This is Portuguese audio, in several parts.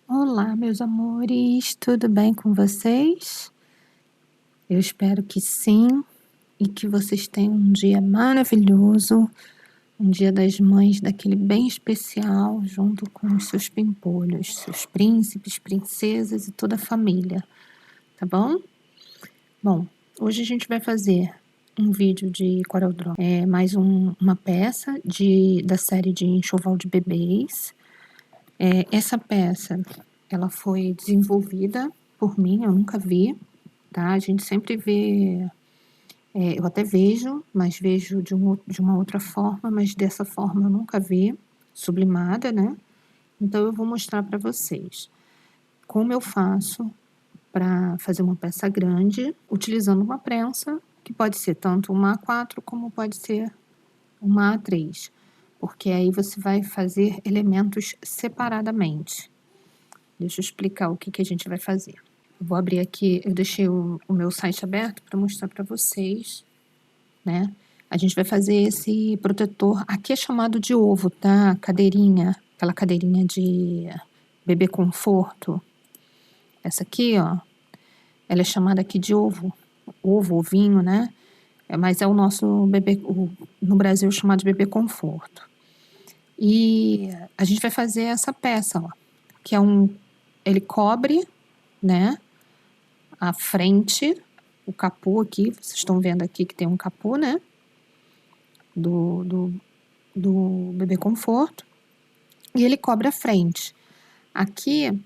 Olá, meus amores, tudo bem com vocês? Eu espero que sim e que vocês tenham um dia maravilhoso, um dia das mães daquele bem especial, junto com os seus pimpolhos, seus príncipes, princesas e toda a família, tá bom? Bom, hoje a gente vai fazer um vídeo de CorelDRAW, mais uma peça da série de enxoval de bebês. Essa peça, ela foi desenvolvida por mim, eu nunca vi, tá? A gente sempre vê, eu até vejo, mas vejo de uma outra forma, mas dessa forma eu nunca vi, sublimada, né? Então eu vou mostrar para vocês como eu faço para fazer uma peça grande, utilizando uma prensa, que pode ser tanto uma A4 como pode ser uma A3, porque aí você vai fazer elementos separadamente. Deixa eu explicar o que a gente vai fazer. Eu vou abrir aqui, eu deixei o meu site aberto para mostrar para vocês, né? A gente vai fazer esse protetor, aqui é chamado de ovo, tá? Cadeirinha, aquela cadeirinha de bebê conforto. Essa aqui, ó, ela é chamada aqui de ovo, ovinho, né? Mas é o nosso bebê, no Brasil chamado de bebê conforto. E a gente vai fazer essa peça, ó, que é ele cobre, né? A frente, o capô aqui, vocês estão vendo aqui que tem um capô, né? Do bebê conforto. E ele cobre a frente. Aqui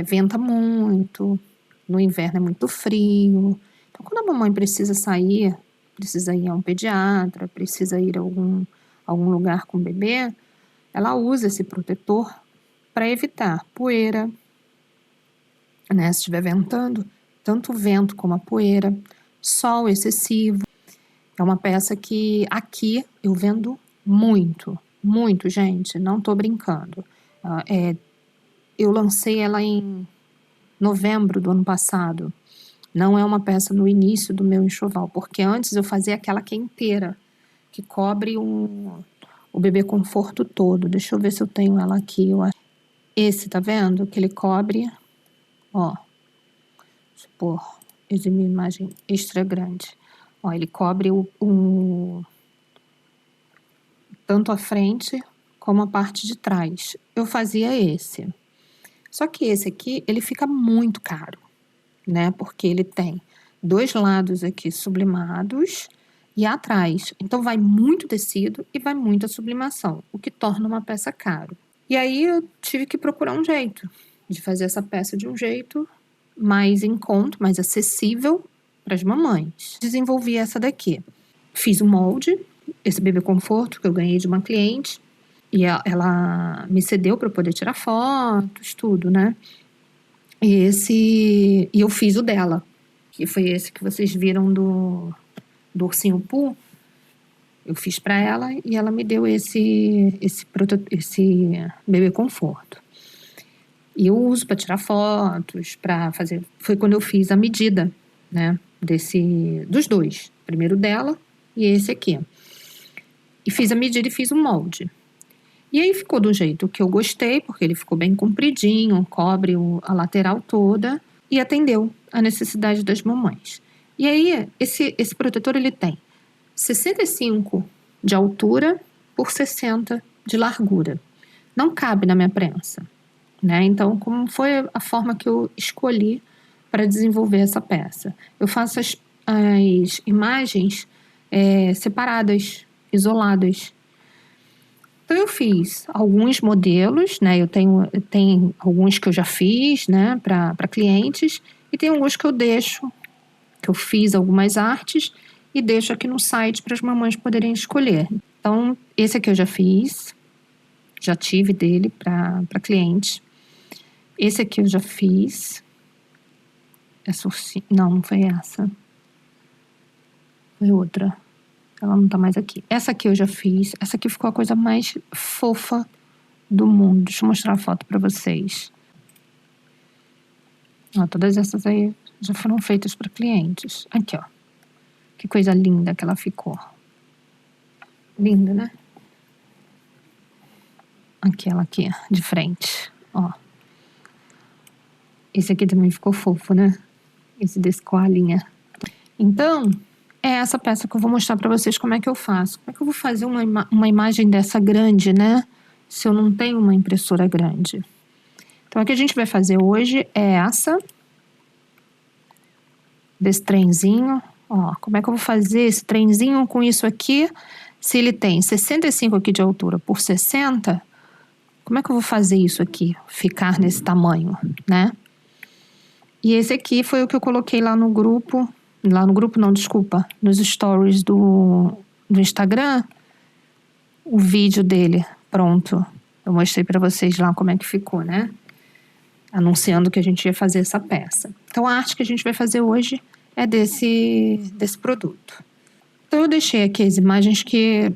venta muito, no inverno é muito frio. Então, quando a mamãe precisa sair, precisa ir a um pediatra, precisa ir a algum lugar com o bebê, ela usa esse protetor para evitar poeira, né? Se estiver ventando, tanto o vento como a poeira, sol excessivo. É uma peça que aqui eu vendo muito, muito, gente, não tô brincando. Eu lancei ela em novembro do ano passado. Não é uma peça no início do meu enxoval, porque antes eu fazia aquela que é inteira, que cobre o bebê conforto todo. Deixa eu ver se eu tenho ela aqui. Esse, tá vendo? Que ele cobre, ó. Deixa eu pôr, exibir imagem extra grande. Ó, ele cobre tanto a frente como a parte de trás. Eu fazia esse. Só que esse aqui, ele fica muito caro, né? Porque ele tem dois lados aqui sublimados e atrás. Então, vai muito tecido e vai muita sublimação, o que torna uma peça caro. E aí, eu tive que procurar um jeito de fazer essa peça de um jeito mais em conta, mais acessível para as mamães. Desenvolvi essa daqui. Fiz o molde, esse bebê conforto que eu ganhei de uma cliente, e ela me cedeu para eu poder tirar fotos, tudo, né? E eu fiz o dela, que foi esse que vocês viram do ursinho Pooh. Eu fiz para ela e ela me deu esse bebê conforto. E eu uso para tirar fotos, para fazer. Foi quando eu fiz a medida, né? Dos dois. Primeiro dela e esse aqui. E fiz a medida e fiz o molde. E aí ficou do jeito que eu gostei, porque ele ficou bem compridinho, cobre a lateral toda e atendeu a necessidade das mamães. E aí, esse protetor ele tem 65 de altura por 60 de largura. Não cabe na minha prensa, né? Então, como foi a forma que eu escolhi para desenvolver essa peça? Eu faço as imagens separadas, isoladas. Então, eu fiz alguns modelos, né? Eu tenho alguns que eu já fiz, né? Para clientes. E tem alguns que eu fiz algumas artes e deixo aqui no site para as mamães poderem escolher. Então, esse aqui eu já fiz. Já tive dele para cliente. Esse aqui eu já fiz. Essa ursinha... Não foi essa. Foi outra. Ela não tá mais aqui. Essa aqui eu já fiz. Essa aqui ficou a coisa mais fofa do mundo. Deixa eu mostrar a foto pra vocês. Ó, todas essas aí já foram feitas para clientes. Aqui, ó. Que coisa linda que ela ficou. Linda, né? Aqui, ela aqui, de frente. Ó. Esse aqui também ficou fofo, né? Esse desse koalinha. Então, é essa peça que eu vou mostrar pra vocês como é que eu faço. Como é que eu vou fazer uma imagem dessa grande, né? Se eu não tenho uma impressora grande. Então, o que a gente vai fazer hoje é essa. Desse trenzinho. Ó, como é que eu vou fazer esse trenzinho com isso aqui? Se ele tem 65 aqui de altura por 60, como é que eu vou fazer isso aqui? Ficar nesse tamanho, né? E esse aqui foi o que eu coloquei lá no grupo. Lá no grupo não, desculpa. Nos stories do Instagram. O vídeo dele, pronto. Eu mostrei pra vocês lá como é que ficou, né? Anunciando que a gente ia fazer essa peça. Então, a arte que a gente vai fazer hoje é desse produto. Então, eu deixei aqui as imagens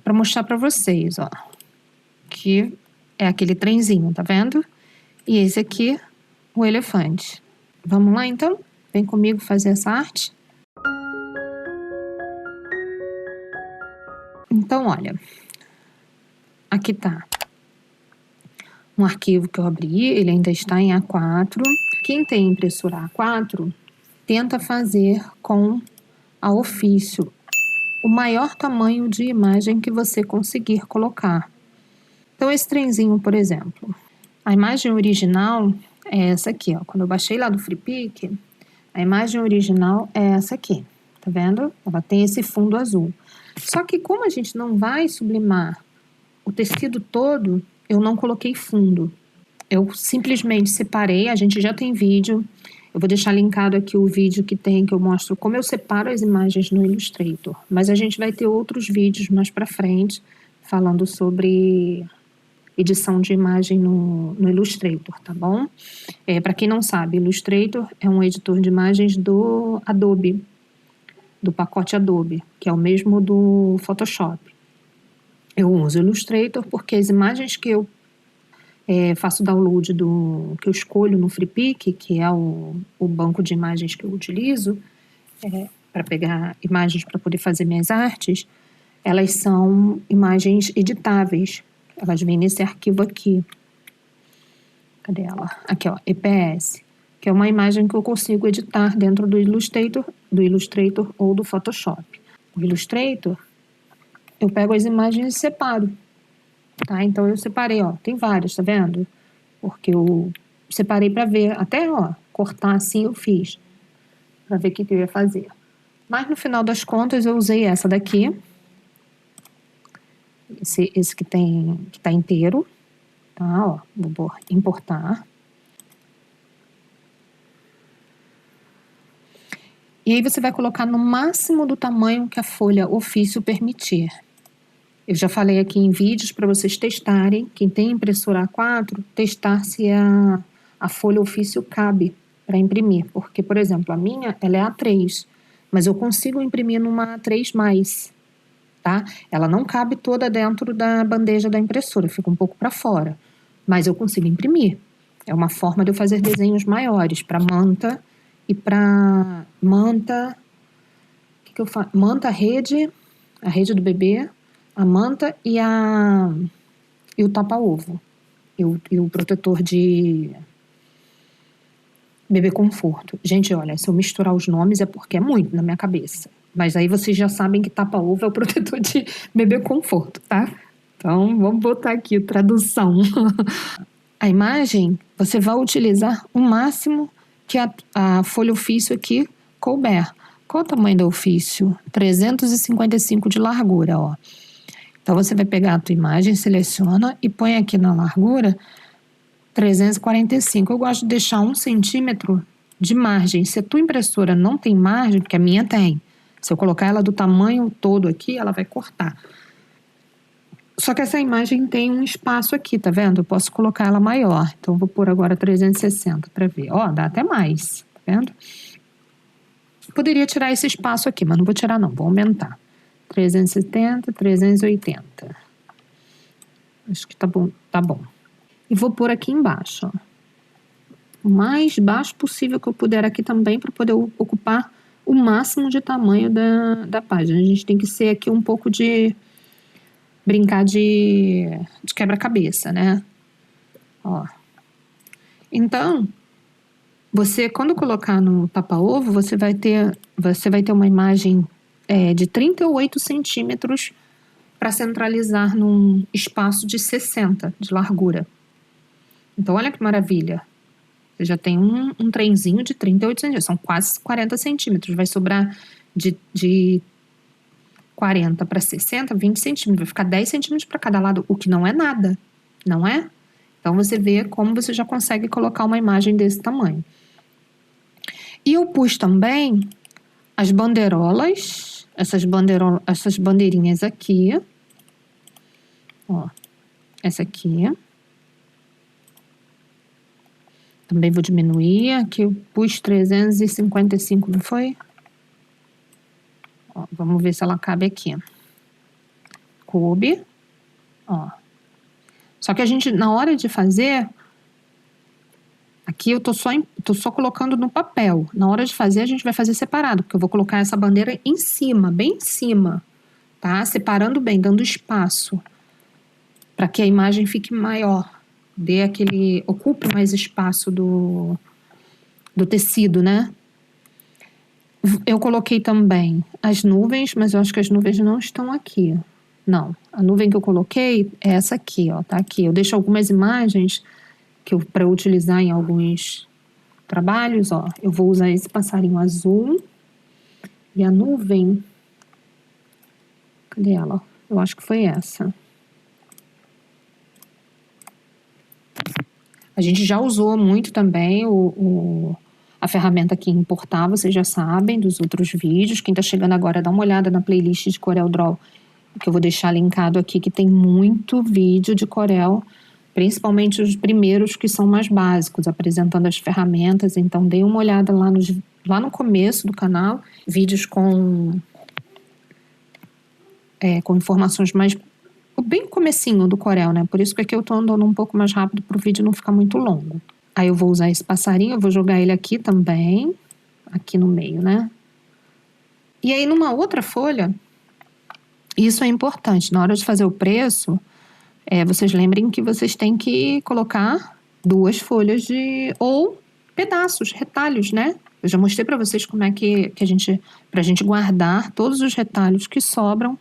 para mostrar pra vocês, ó. Que é aquele trenzinho, tá vendo? E esse aqui, o elefante. Vamos lá, então? Vem comigo fazer essa arte? Então, olha. Aqui tá um arquivo que eu abri, ele ainda está em A4. Quem tem impressora A4, tenta fazer com a ofício o maior tamanho de imagem que você conseguir colocar. Então, esse trenzinho, por exemplo, a imagem original é essa aqui, ó. Quando eu baixei lá do FreePic, a imagem original é essa aqui, tá vendo? Ela tem esse fundo azul. Só que como a gente não vai sublimar o tecido todo, eu não coloquei fundo. Eu simplesmente separei, a gente já tem vídeo. Eu vou deixar linkado aqui o vídeo que eu mostro como eu separo as imagens no Illustrator. Mas a gente vai ter outros vídeos mais pra frente falando sobre edição de imagem no Illustrator, tá bom? Para quem não sabe, Illustrator é um editor de imagens do Adobe, do pacote Adobe, que é o mesmo do Photoshop. Eu uso o Illustrator porque as imagens que eu faço download que eu escolho no FreePic, que é o banco de imagens que eu utilizo para pegar imagens para poder fazer minhas artes, elas são imagens editáveis. Elas vêm nesse arquivo aqui. Cadê ela? Aqui, ó, EPS, que é uma imagem que eu consigo editar dentro do Illustrator ou do Photoshop. O Illustrator, eu pego as imagens e separo. Tá? Então, eu separei, ó, tem várias, tá vendo? Porque eu separei para ver, até, ó, cortar assim eu fiz, para ver o que eu ia fazer. Mas, no final das contas, eu usei essa daqui, esse que tá inteiro, tá, ó, vou importar. E aí, você vai colocar no máximo do tamanho que a folha ofício permitir. Eu já falei aqui em vídeos para vocês testarem, quem tem impressora A4, testar se a folha ofício cabe para imprimir. Porque, por exemplo, a minha, ela é A3, mas eu consigo imprimir numa A3+, tá? Ela não cabe toda dentro da bandeja da impressora, fica um pouco para fora, mas eu consigo imprimir. É uma forma de eu fazer desenhos maiores para manta e para manta... O que eu faço? Manta, a rede do bebê, a manta e o tapa-ovo. E o protetor de bebê conforto. Gente, olha, se eu misturar os nomes é porque é muito na minha cabeça. Mas aí vocês já sabem que tapa-ovo é o protetor de bebê conforto, tá? Então, vamos botar aqui tradução. A imagem, você vai utilizar o máximo que a folha ofício aqui couber. Qual o tamanho do ofício? 355 de largura, ó. Então, você vai pegar a tua imagem, seleciona e põe aqui na largura 345. Eu gosto de deixar 1 centímetro de margem. Se a tua impressora não tem margem, porque a minha tem, se eu colocar ela do tamanho todo aqui, ela vai cortar. Só que essa imagem tem um espaço aqui, tá vendo? Eu posso colocar ela maior. Então, eu vou pôr agora 360 para ver. Ó, dá até mais, tá vendo? Poderia tirar esse espaço aqui, mas não vou tirar não, vou aumentar. 370, 380. Acho que tá bom, tá bom. E vou pôr aqui embaixo, ó. O mais baixo possível que eu puder aqui também, para poder ocupar o máximo de tamanho da página. A gente tem que ser aqui um pouco de... brincar de quebra-cabeça, né? Ó. Então, Você, quando colocar no tapa-ovo, você vai ter uma imagem de 38 centímetros para centralizar num espaço de 60 de largura. Então, olha que maravilha. Você já tem um trenzinho de 38 centímetros, são quase 40 centímetros. Vai sobrar de 40 para 60, 20 centímetros. Vai ficar 10 centímetros para cada lado, o que não é nada, não é? Então, você vê como você já consegue colocar uma imagem desse tamanho. E eu pus também as bandeirolas, essas bandeirinhas aqui. Ó, essa aqui. Também vou diminuir. Aqui eu pus 355, não foi? Ó, vamos ver se ela cabe aqui. Coube. Ó. Só que a gente, na hora de fazer, aqui eu tô só colocando no papel. Na hora de fazer, a gente vai fazer separado, porque eu vou colocar essa bandeira em cima, bem em cima, tá? Separando bem, dando espaço, para que a imagem fique maior. Ocupe mais espaço do tecido, né? Eu coloquei também as nuvens, mas eu acho que as nuvens não estão aqui. Não, a nuvem que eu coloquei é essa aqui, ó, tá aqui. Eu deixo algumas imagens para eu utilizar em alguns trabalhos, ó. Eu vou usar esse passarinho azul e a nuvem. Cadê ela? Eu acho que foi essa. A gente já usou muito também a ferramenta aqui importar, vocês já sabem dos outros vídeos. Quem está chegando agora, dá uma olhada na playlist de CorelDRAW, que eu vou deixar linkado aqui, que tem muito vídeo de Corel, principalmente os primeiros que são mais básicos, apresentando as ferramentas. Então, dê uma olhada lá no começo do canal, vídeos com informações mais bem comecinho do Corel, né? Por isso que aqui eu tô andando um pouco mais rápido para o vídeo não ficar muito longo. Aí eu vou usar esse passarinho, eu vou jogar ele aqui também, aqui no meio, né? E aí numa outra folha, isso é importante, na hora de fazer o preço, vocês lembrem que vocês têm que colocar 2 folhas ou pedaços, retalhos, né? Eu já mostrei para vocês como é que pra gente guardar todos os retalhos que sobram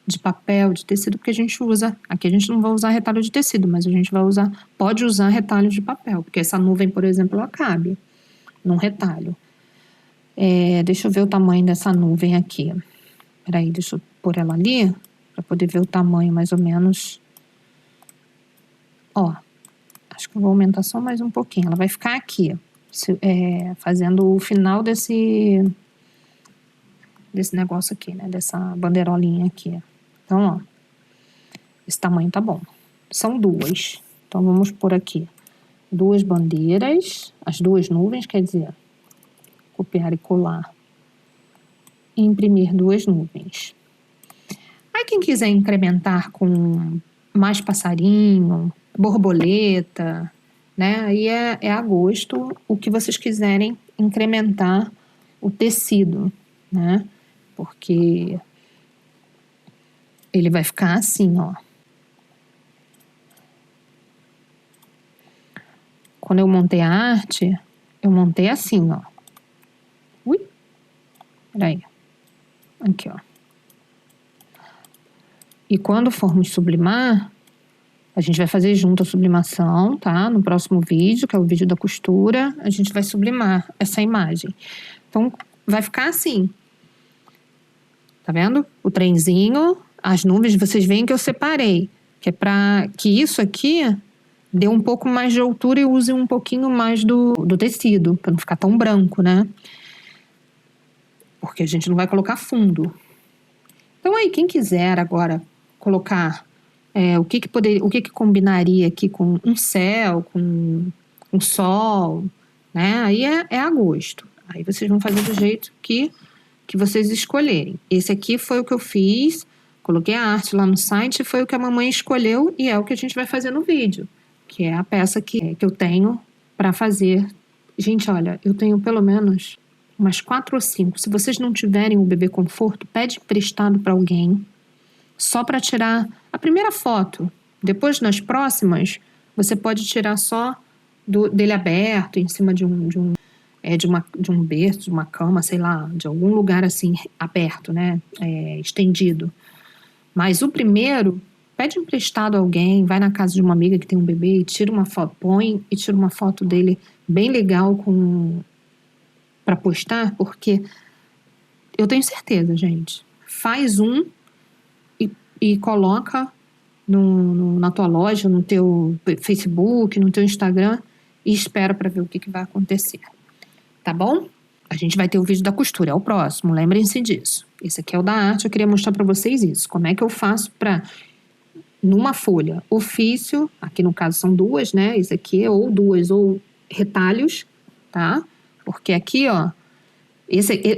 de papel, de tecido, porque a gente usa. Aqui a gente não vai usar retalho de tecido, mas a gente pode usar retalho de papel, porque essa nuvem, por exemplo, ela cabe num retalho. Deixa eu ver o tamanho dessa nuvem aqui. Peraí, deixa eu pôr ela ali, para poder ver o tamanho mais ou menos. Ó, acho que eu vou aumentar só mais um pouquinho. Ela vai ficar aqui, fazendo o final desse negócio aqui, né? Dessa bandeirolinha aqui. Então, ó, esse tamanho tá bom. São 2. Então, vamos por aqui 2 bandeiras, as 2 nuvens, quer dizer, copiar e colar. E imprimir 2 nuvens. Aí, quem quiser incrementar com mais passarinho, borboleta, né? Aí é a gosto o que vocês quiserem incrementar o tecido, né? Porque ele vai ficar assim, ó. Quando eu montei a arte, eu montei assim, ó. Ui! Peraí. Aqui, ó. E quando formos sublimar, a gente vai fazer junto a sublimação, tá? No próximo vídeo, que é o vídeo da costura, a gente vai sublimar essa imagem. Então, vai ficar assim. Tá vendo? O trenzinho, as nuvens, vocês veem que eu separei. Que é pra que isso aqui dê um pouco mais de altura e use um pouquinho mais do tecido, para não ficar tão branco, né? Porque a gente não vai colocar fundo. Então aí, quem quiser agora colocar o que combinaria aqui com um céu, com um sol, né? Aí é a gosto. Aí vocês vão fazer do jeito que vocês escolherem. Esse aqui foi o que eu fiz, coloquei a arte lá no site, foi o que a mamãe escolheu e é o que a gente vai fazer no vídeo, que é a peça que eu tenho para fazer. Gente, olha, eu tenho pelo menos umas 4 ou 5. Se vocês não tiverem o bebê conforto, pede emprestado para alguém, só para tirar a primeira foto. Depois, nas próximas, você pode tirar só dele aberto, em cima de um de um berço, de uma cama, sei lá, de algum lugar assim aberto, né? Estendido. Mas o primeiro, pede emprestado a alguém, vai na casa de uma amiga que tem um bebê e tira uma foto, põe e tira uma foto dele bem legal para postar, porque eu tenho certeza, gente. Faz um e coloca na tua loja, no teu Facebook, no teu Instagram e espera para ver o que vai acontecer. Tá bom? A gente vai ter o vídeo da costura, é o próximo, lembrem-se disso. Esse aqui é o da arte, eu queria mostrar para vocês isso. Como é que eu faço para, numa folha, ofício, aqui no caso são duas, né? Isso aqui é ou duas ou retalhos, tá? Porque aqui, ó,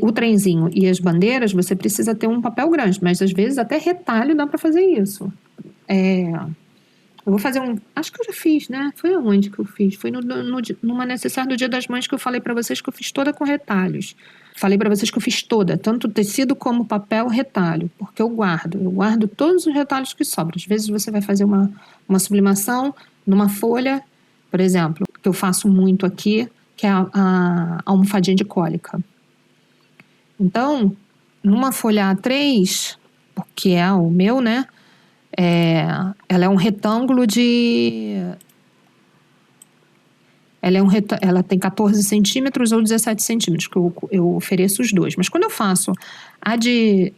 o trenzinho e as bandeiras, você precisa ter um papel grande, mas às vezes até retalho dá para fazer isso. Eu vou fazer acho que eu já fiz, né? Foi onde que eu fiz? Foi numa necessaire do Dia das Mães que eu falei para vocês que eu fiz toda com retalhos. Falei para vocês que eu fiz toda, tanto tecido como papel, retalho, porque eu guardo todos os retalhos que sobram. Às vezes você vai fazer uma sublimação numa folha, por exemplo, que eu faço muito aqui, que é a almofadinha de cólica. Então, numa folha A3, que é o meu, né? Ela é um retângulo ela tem 14 centímetros ou 17 centímetros, que eu ofereço os dois. Mas quando eu faço a de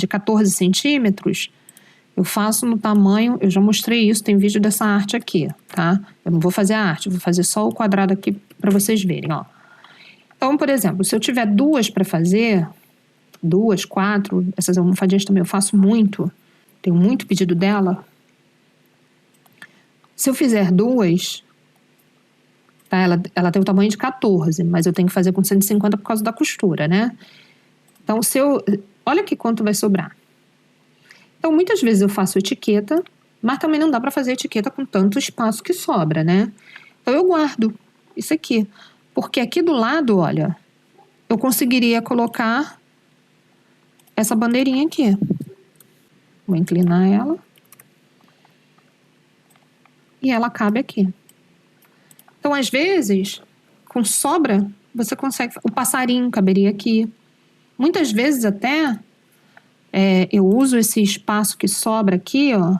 14 centímetros, eu faço no tamanho, eu já mostrei isso, tem vídeo dessa arte aqui, tá? Eu não vou fazer a arte, eu vou fazer só o quadrado aqui para vocês verem, ó. Então, por exemplo, se eu tiver duas para fazer, 2, 4, essas almofadinhas também eu faço muito, tenho muito pedido dela. Se eu fizer duas, tá? Ela tem o tamanho de 14, mas eu tenho que fazer com 150 por causa da costura, né? Então, olha aqui quanto vai sobrar. Então, muitas vezes eu faço etiqueta, mas também não dá para fazer etiqueta com tanto espaço que sobra, né? Então, eu guardo isso aqui. Porque aqui do lado, olha, eu conseguiria colocar essa bandeirinha aqui. Vou inclinar ela. E ela cabe aqui. Então, às vezes, com sobra, você consegue... O passarinho caberia aqui. Muitas vezes, até, eu uso esse espaço que sobra aqui, ó,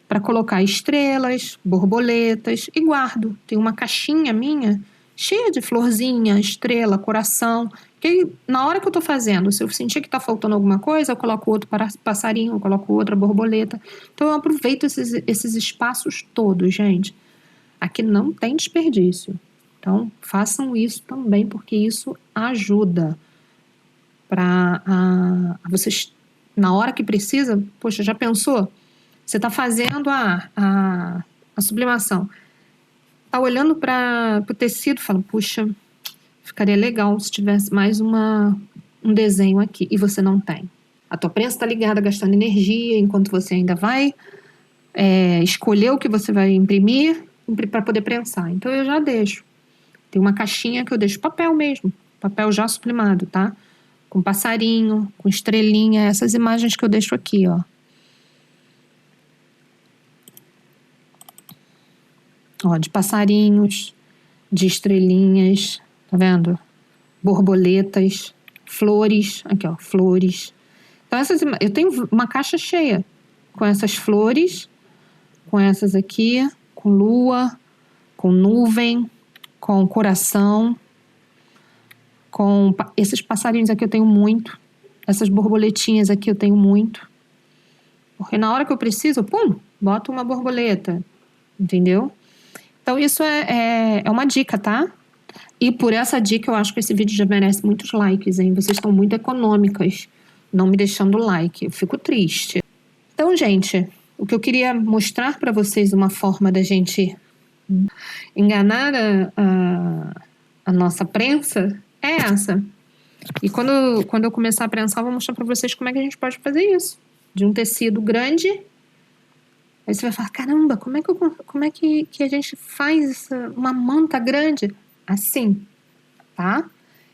para colocar estrelas, borboletas e guardo. Tem uma caixinha minha cheia de florzinha, estrela, coração. Que na hora que eu tô fazendo, se eu sentir que tá faltando alguma coisa, eu coloco outro passarinho, eu coloco outra borboleta. Então, eu aproveito esses espaços todos, gente. Aqui não tem desperdício. Então, façam isso também, porque isso ajuda para vocês, na hora que precisa, poxa, já pensou? Você está fazendo a sublimação, está olhando para o tecido, fala, puxa, ficaria legal se tivesse mais um desenho aqui, e você não tem. A tua prensa está ligada, gastando energia, enquanto você ainda vai escolher o que você vai imprimir para poder prensar. Então, eu já deixo. Tem uma caixinha que eu deixo papel mesmo, papel já sublimado, tá? Com passarinho, com estrelinha, essas imagens que eu deixo aqui, ó. Ó, de passarinhos, de estrelinhas, tá vendo? Borboletas, flores, aqui ó, flores. Então eu tenho uma caixa cheia com essas flores, com essas aqui, com lua, com nuvem, com coração, com esses passarinhos aqui eu tenho muito, essas borboletinhas aqui eu tenho muito, porque na hora que eu preciso, pum, boto uma borboleta, entendeu? Então, isso é uma dica, tá? E por essa dica, eu acho que esse vídeo já merece muitos likes, hein? Vocês estão muito econômicas, não me deixando like. Eu fico triste. Então, gente, o que eu queria mostrar para vocês, uma forma da gente enganar a nossa prensa, é essa. E quando eu começar a prensar, eu vou mostrar para vocês como é que a gente pode fazer isso. De um tecido grande... Aí você vai falar, caramba, como é que a gente faz uma manta grande? Assim, tá?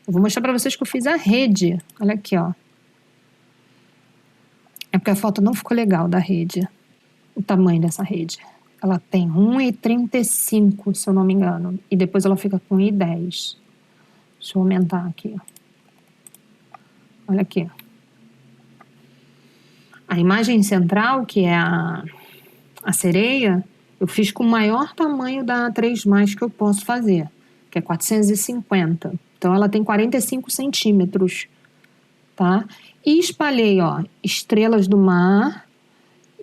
Eu vou mostrar pra vocês que eu fiz a rede. Olha aqui, ó. É porque a foto não ficou legal da rede. O tamanho dessa rede. Ela tem 1,35, se eu não me engano. E depois ela fica com 1,10. Deixa eu aumentar aqui. Olha aqui. A imagem central, que é a sereia, eu fiz com o maior tamanho da 3+, que eu posso fazer, que é 450. Então, ela tem 45 centímetros, tá? E espalhei, ó, estrelas do mar,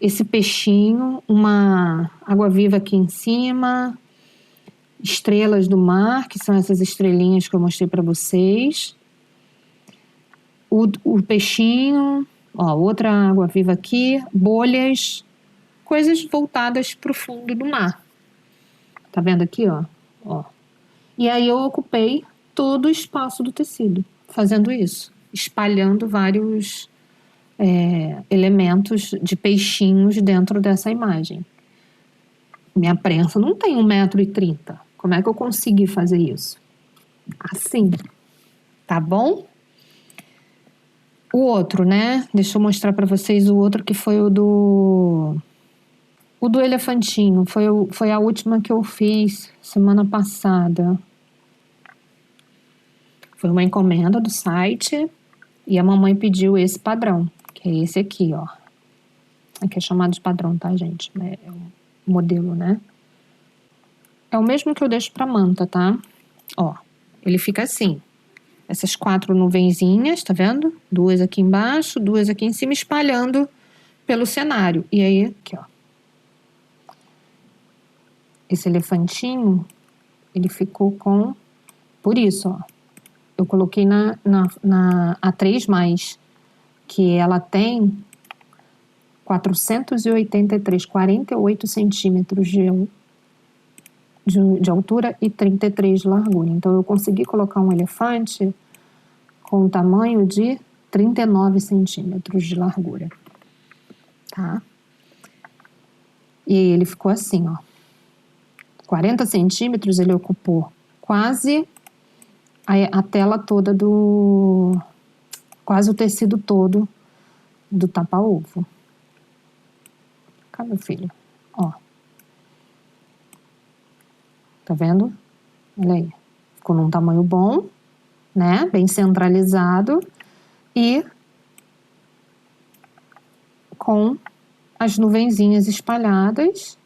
esse peixinho, uma água-viva aqui em cima, estrelas do mar, que são essas estrelinhas que eu mostrei para vocês. O peixinho, ó, outra água-viva aqui, bolhas, coisas voltadas para o fundo do mar. Tá vendo aqui, ó? Ó. E aí eu ocupei todo o espaço do tecido, fazendo isso, espalhando vários elementos de peixinhos dentro dessa imagem. Minha prensa não tem 1,30 m. Como é que eu consegui fazer isso? Assim, tá bom? O outro, né? Deixa eu mostrar para vocês o outro, que foi o do elefantinho. Foi a última que eu fiz semana passada. Foi uma encomenda do site e a mamãe pediu esse padrão, que é esse aqui, ó. Aqui é chamado de padrão, tá, gente? É um modelo, né? É o mesmo que eu deixo pra manta, tá? Ó, ele fica assim. Essas 4 nuvenzinhas, tá vendo? 2 aqui embaixo, 2 aqui em cima, espalhando pelo cenário. E aí, aqui, ó. Esse elefantinho, ele ficou com... Por isso, ó. Eu coloquei na A3+, que ela tem 48 centímetros de altura e 33 de largura. Então, eu consegui colocar um elefante com o tamanho de 39 centímetros de largura. Tá? E ele ficou assim, ó. 40 centímetros ele ocupou quase a tela toda quase o tecido todo do tapa-ovo. Cadê, meu filho? Ó. Tá vendo? Olha aí. Ficou num tamanho bom, né? Bem centralizado e com as nuvenzinhas espalhadas.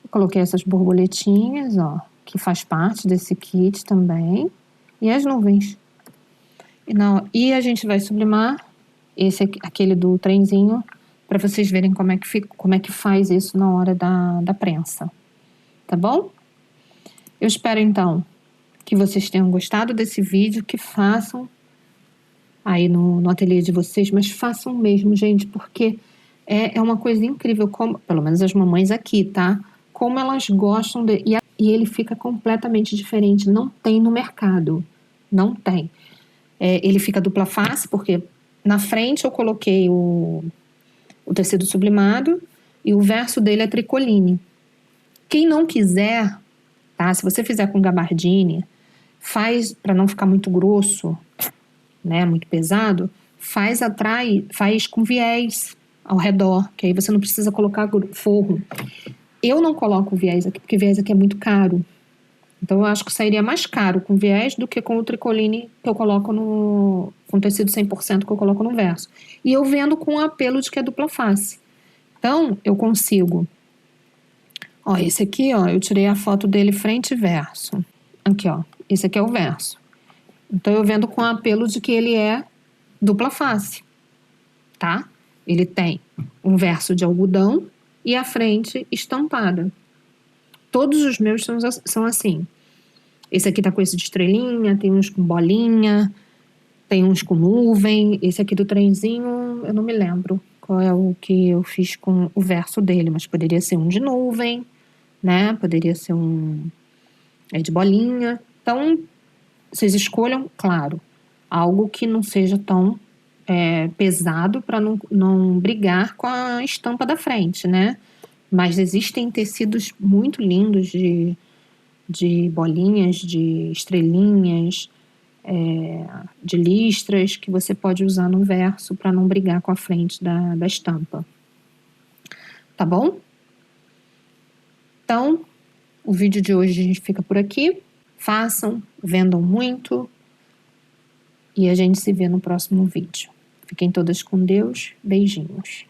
Eu coloquei essas borboletinhas, ó, que faz parte desse kit também. E as nuvens. E a gente vai sublimar aquele do trenzinho para vocês verem como é que faz isso na hora da prensa. Tá bom? Eu espero, então, que vocês tenham gostado desse vídeo, que façam aí no ateliê de vocês, mas façam mesmo, gente, porque é uma coisa incrível, como, pelo menos as mamães aqui, tá? Como elas gostam e ele fica completamente diferente, não tem no mercado, não tem. Ele fica dupla face, porque na frente eu coloquei o tecido sublimado e o verso dele é tricoline. Quem não quiser, tá? Se você fizer com gabardine, faz, para não ficar muito grosso, né, muito pesado, faz com viés ao redor, que aí você não precisa colocar forro. Eu não coloco viés aqui, porque viés aqui é muito caro. Então, eu acho que sairia mais caro com viés do que com o tricoline que eu coloco com tecido 100% que eu coloco no verso. E eu vendo com o apelo de que é dupla face. Então, eu consigo... Ó, esse aqui, ó, eu tirei a foto dele frente e verso. Aqui, ó, esse aqui é o verso. Então, eu vendo com o apelo de que ele é dupla face, tá? Ele tem um verso de algodão e a frente estampada. Todos os meus são assim. Esse aqui tá com esse de estrelinha, tem uns com bolinha, tem uns com nuvem. Esse aqui do trenzinho, eu não me lembro qual é o que eu fiz com o verso dele, mas poderia ser um de nuvem, né? Poderia ser um de bolinha. Então, vocês escolham, claro, algo que não seja tão pesado para não brigar com a estampa da frente, né? Mas existem tecidos muito lindos de bolinhas, de estrelinhas, de listras que você pode usar no verso para não brigar com a frente da estampa. Tá bom? Então, o vídeo de hoje a gente fica por aqui. Façam, vendam muito e a gente se vê no próximo vídeo. Fiquem todas com Deus. Beijinhos.